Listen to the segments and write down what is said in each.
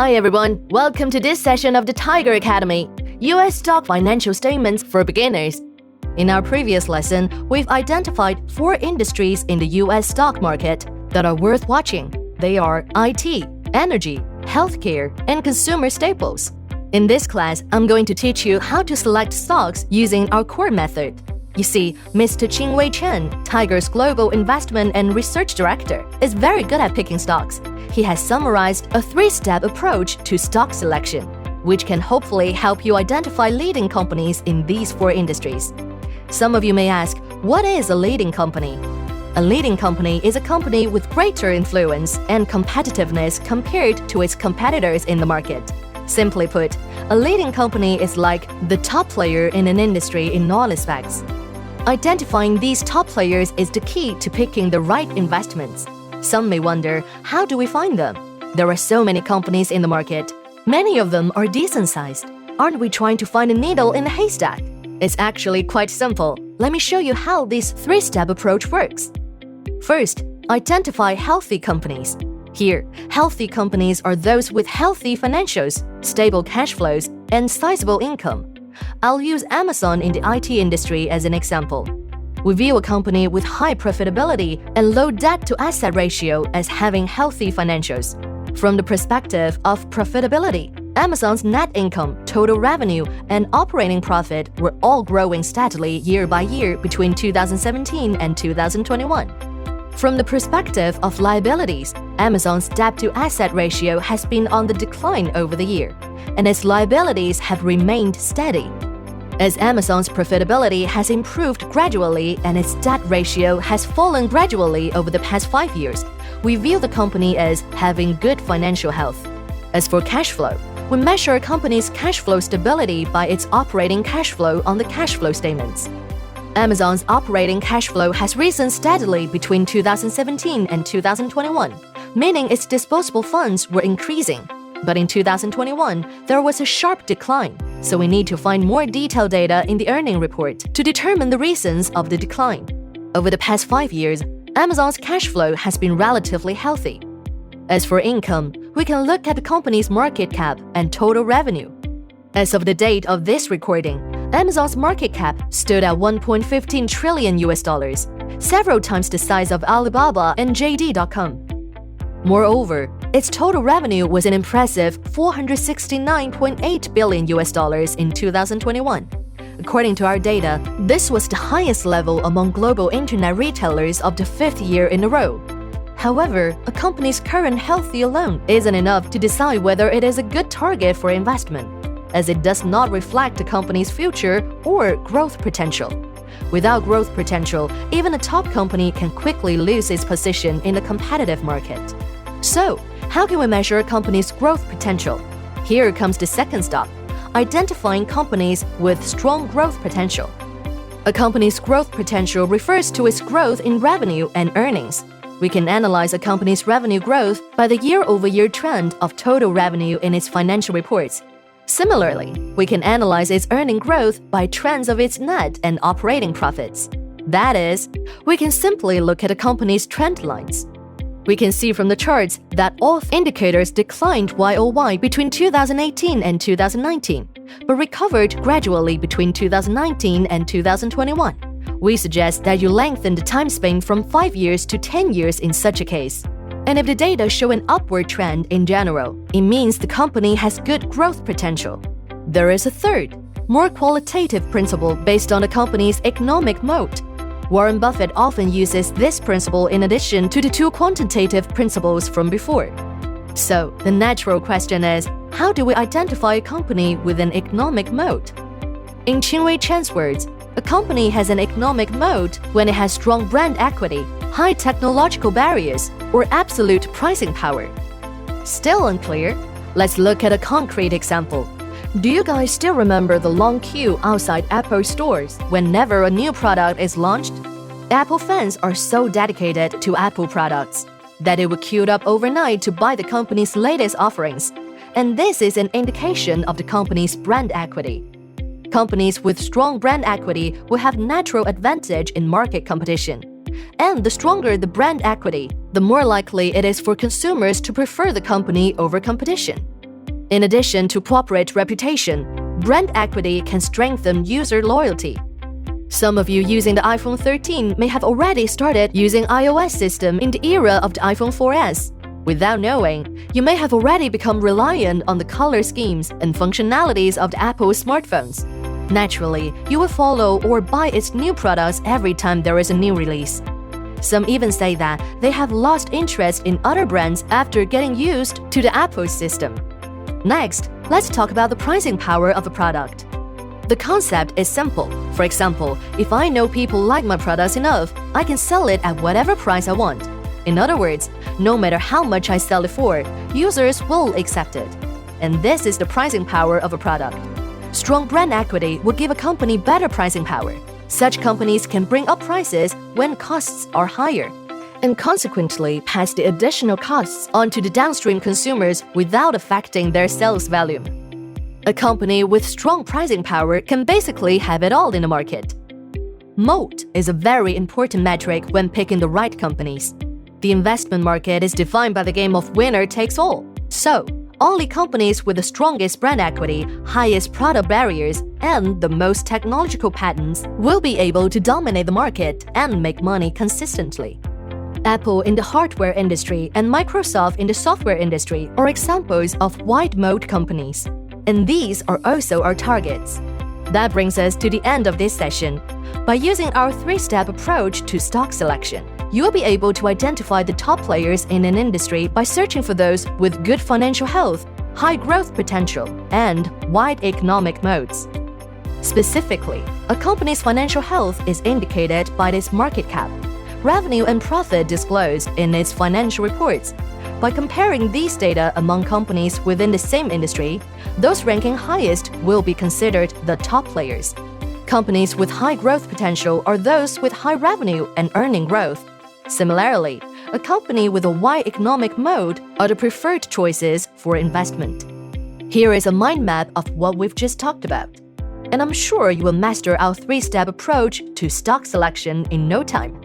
Hi everyone, welcome to this session of the Tiger Academy, US Stock Financial Statements for Beginners. In our previous lesson, we've identified 4 industries in the US stock market that are worth watching. They are IT, energy, healthcare, and consumer staples. In this class, I'm going to teach you how to select stocks using our core method. You see, Mr. Qingwei Chen, Tiger's Global Investment and Research Director, is very good at picking stocks. He has summarized a 3-step approach to stock selection, which can hopefully help you identify leading companies in these 4 industries. Some of you may ask, what is a leading company? A leading company is a company with greater influence and competitiveness compared to its competitors in the market. Simply put, a leading company is like the top player in an industry in all aspects. Identifying these top players is the key to picking the right investments. Some may wonder, how do we find them? There are so many companies in the market. Many of them are decent-sized. Aren't we trying to find a needle in a haystack? It's actually quite simple. Let me show you how this 3-step approach works. First, identify healthy companies. Here, healthy companies are those with healthy financials, stable cash flows, and sizable income. I'll use Amazon in the IT industry as an example. We view a company with high profitability and low debt-to-asset ratio as having healthy financials. From the perspective of profitability, Amazon's net income, total revenue, and operating profit were all growing steadily year by year between 2017 and 2021. From the perspective of liabilities, Amazon's debt-to-asset ratio has been on the decline over the year, and its liabilities have remained steady. As Amazon's profitability has improved gradually and its debt ratio has fallen gradually over the past 5 years, we view the company as having good financial health. As for cash flow, we measure a company's cash flow stability by its operating cash flow on the cash flow statements. Amazon's operating cash flow has risen steadily between 2017 and 2021, meaning its disposable funds were increasing. But in 2021, there was a sharp decline, so we need to find more detailed data in the earnings report to determine the reasons of the decline. Over the past 5 years, Amazon's cash flow has been relatively healthy. As for income, we can look at the company's market cap and total revenue. As of the date of this recording, Amazon's market cap stood at $1.15 trillion, several times the size of Alibaba and JD.com. Moreover, its total revenue was an impressive $469.8 billion in 2021. According to our data, this was the highest level among global internet retailers of the 5th year in a row. However, a company's current health alone isn't enough to decide whether it is a good target for investment, as it does not reflect the company's future or growth potential. Without growth potential, even a top company can quickly lose its position in a competitive market. So, how can we measure a company's growth potential? Here comes the second step: identifying companies with strong growth potential. A company's growth potential refers to its growth in revenue and earnings. We can analyze a company's revenue growth by the year-over-year trend of total revenue in its financial reports. Similarly, we can analyze its earning growth by trends of its net and operating profits. That is, we can simply look at a company's trend lines. We can see from the charts that all indicators declined YoY between 2018 and 2019, but recovered gradually between 2019 and 2021. We suggest that you lengthen the time span from 5 years to 10 years in such a case. And if the data show an upward trend in general, it means the company has good growth potential. There is a third, more qualitative principle based on a company's economic moat. Warren Buffett often uses this principle in addition to the 2 quantitative principles from before. So, the natural question is, how do we identify a company with an economic moat? In Qingwei Chen's words, a company has an economic moat when it has strong brand equity, high technological barriers, or absolute pricing power. Still unclear? Let's look at a concrete example. Do you guys still remember the long queue outside Apple stores whenever a new product is launched? Apple fans are so dedicated to Apple products that they were queued up overnight to buy the company's latest offerings, and this is an indication of the company's brand equity. Companies with strong brand equity will have natural advantage in market competition. And the stronger the brand equity, the more likely it is for consumers to prefer the company over competition. In addition to corporate reputation, brand equity can strengthen user loyalty. Some of you using the iPhone 13 may have already started using iOS system in the era of the iPhone 4S. Without knowing, you may have already become reliant on the color schemes and functionalities of the Apple smartphones. Naturally, you will follow or buy its new products every time there is a new release. Some even say that they have lost interest in other brands after getting used to the Apple system. Next, let's talk about the pricing power of a product. The concept is simple. For example, if I know people like my products enough, I can sell it at whatever price I want. In other words, no matter how much I sell it for, users will accept it. And this is the pricing power of a product. Strong brand equity will give a company better pricing power. Such companies can bring up prices when costs are higher, and consequently pass the additional costs onto the downstream consumers without affecting their sales volume. A company with strong pricing power can basically have it all in the market. Moat is a very important metric when picking the right companies. The investment market is defined by the game of winner takes all. So, only companies with the strongest brand equity, highest product barriers, and the most technological patents will be able to dominate the market and make money consistently. Apple in the hardware industry and Microsoft in the software industry are examples of wide moat companies. And these are also our targets. That brings us to the end of this session. By using our 3-step approach to stock selection, you will be able to identify the top players in an industry by searching for those with good financial health, high growth potential, and wide economic moats. Specifically, a company's financial health is indicated by its market cap, revenue and profit disclosed in its financial reports. By comparing these data among companies within the same industry, those ranking highest will be considered the top players. Companies with high growth potential are those with high revenue and earning growth. Similarly, a company with a wide economic moat are the preferred choices for investment. Here is a mind map of what we've just talked about. And I'm sure you will master our 3-step approach to stock selection in no time.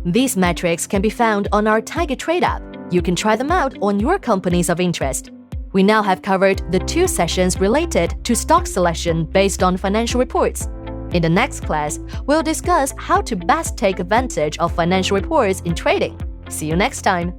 These metrics can be found on our Tiger Trade app. You can try them out on your companies of interest. We now have covered the 2 sessions related to stock selection based on financial reports. In the next class, we'll discuss how to best take advantage of financial reports in trading. See you next time!